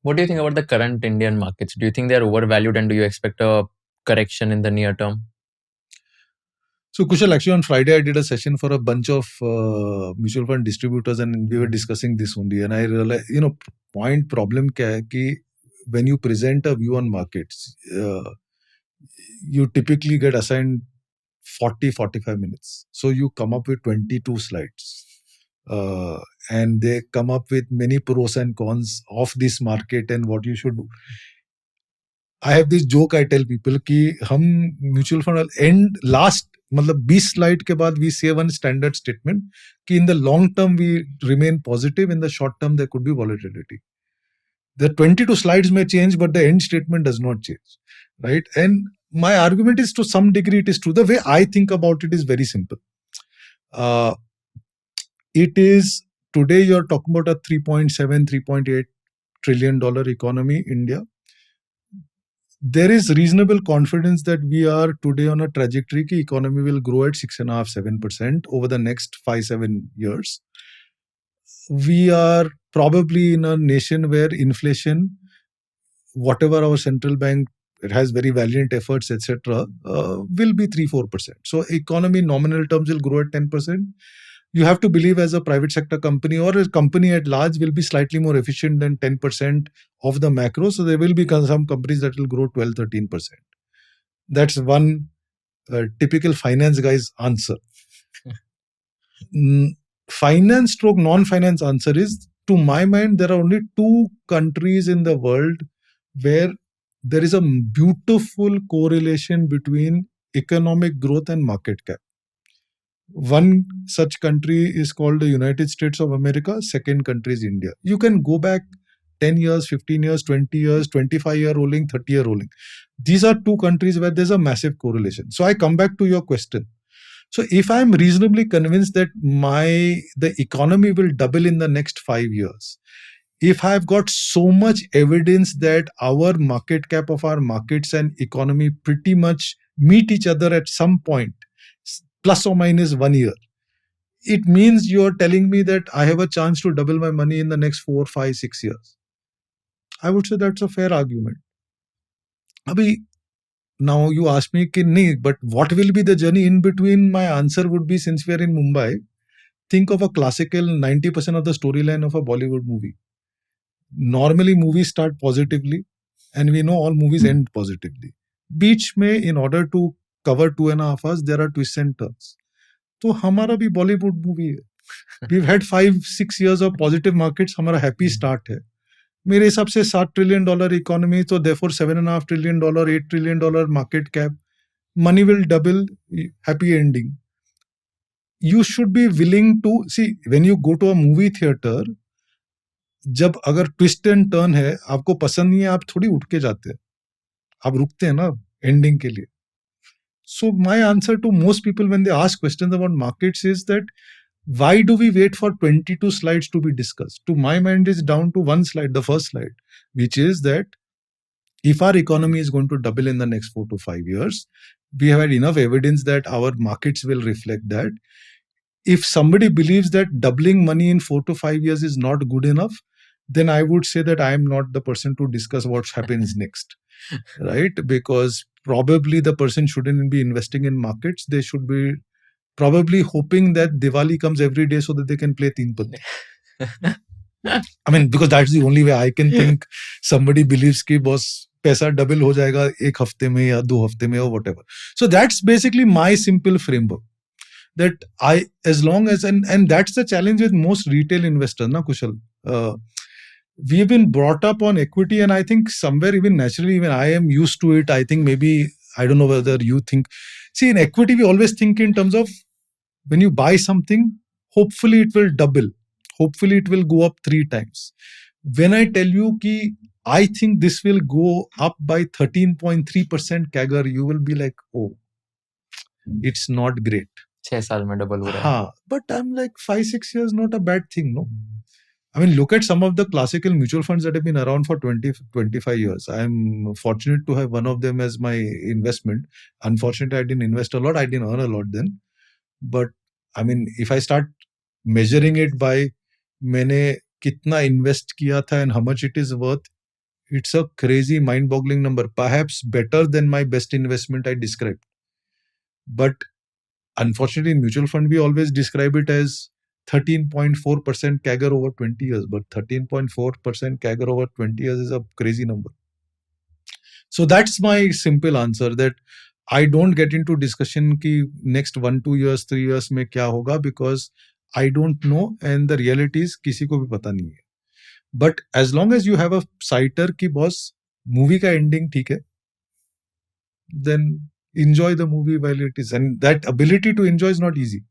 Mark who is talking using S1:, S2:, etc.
S1: What do you think about the current Indian markets? Do you think they're overvalued, and do you expect a correction in the near term?
S2: So Kushal, actually on Friday I did a session for a bunch of mutual fund distributors, and we were discussing this only. And I realized, problem kya hai ki when you present a view on markets, you typically get assigned 40-45 minutes. So you come up with 22 slides. And they come up with many pros and cons of this market and what you should do. I have this joke I tell people कि हम mutual fund end last मतलब 20 slide के बाद we say one standard statement कि in the long term we remain positive, in the short term there could be volatility. The 22 slides may change, but the end statement does not change, right? And my argument is to some degree it is true. The way I think about it is very simple. It is today you're talking about a 3.7, 3.8 trillion dollar economy, India. There is reasonable confidence that we are today on a trajectory ki economy will grow at 6.5-7% over the next 5-7 years. We are probably in a nation where inflation, whatever our central bank, it has very valiant efforts, etc., will be 3-4%. So economy nominal terms will grow at 10%. You have to believe as a private sector company or a company at large will be slightly more efficient than 10% of the macro. So there will be some companies that will grow 12-13%. That's one typical finance guy's answer. Finance stroke non-finance answer is, to my mind, there are only two countries in the world where there is a beautiful correlation between economic growth and market cap. One such country is called the United States of America. Second country is India. You can go back 10 years, 15 years, 20 years, 25-year rolling, 30-year rolling. These are two countries where there's a massive correlation. So I come back to your question. So if I'm reasonably convinced that the economy will double in the next 5 years, if I've got so much evidence that our market cap of our markets and economy pretty much meet each other at some point, plus or minus 1 year, it means you're telling me that I have a chance to double my money in the next 4, 5, 6 years. I would say that's a fair argument. Abhi, now you ask me, but what will be the journey in between? My answer would be, since we are in Mumbai, think of a classical 90% of the storyline of a Bollywood movie. Normally movies start positively and we know all movies end positively. Beach mein, in order to cover 2.5 hours, there are twists and turns. So hamara bhi Bollywood movie hai. We've had 5-6 years of positive markets, hamara happy start hai. मेरे हिसाब से $7 trillion economy, so therefore $7.5 trillion, $8 trillion market cap, money will double, happy ending. You should be willing to see, when you go to a movie theater, जब अगर twist and turn है, आपको पसंद नहीं है, आप थोड़ी उठ के जाते हैं, आप रुकते हैं ना एंडिंग के लिए. So my answer to most people when they ask questions about markets is that why do we wait for 22 slides to be discussed? To my mind, is down to one slide, the first slide, which is that if our economy is going to double in the next 4 to 5 years, we have had enough evidence that our markets will reflect that. If somebody believes that doubling money in 4 to 5 years is not good enough, then I would say that I am not the person to discuss what happens next, right? Because probably the person shouldn't be investing in markets. They should be probably hoping that Diwali comes every day so that they can play Teen Patti. I mean, because that's the only way I can think somebody believes कि boss पैसा double हो जाएगा एक हफ्ते में या 2 हफ्ते में or whatever. So that's basically my simple framework. That as long as, and that's the challenge with most retail investors, na Kushal. We've been brought up on equity, and I think somewhere even naturally, even I am used to it. I think maybe, I don't know whether you think, see, in equity, we always think in terms of when you buy something, hopefully it will double. Hopefully it will go up 3 times. When I tell you ki I think this will go up by 13.3% CAGR, you will be like, oh, it's not great.
S1: 6 साल में double हो रहा है.
S2: हाँ, but I'm like 5-6 years, not a bad thing, no? I mean, look at some of the classical mutual funds that have been around for 20-25 years. I'm fortunate to have one of them as my investment. Unfortunately, I didn't invest a lot. I didn't earn a lot then. But I mean, if I start measuring it by मैंने कितना invest किया था and how much it is worth, It's a crazy, mind-boggling number, perhaps better than my best investment I described. But unfortunately, in mutual fund, we always describe it as 13.4% CAGR over 20 years. But 13.4% CAGR over 20 years is a crazy number. So that's my simple answer, that I don't get into discussion ki next 1-2 years 3 years में क्या होगा, because I don't know, and the reality is किसी को भी पता नहीं है. But as long as you have a sighter कि boss movie का ending ठीक है, then enjoy the movie while it is, and that ability to enjoy is not easy.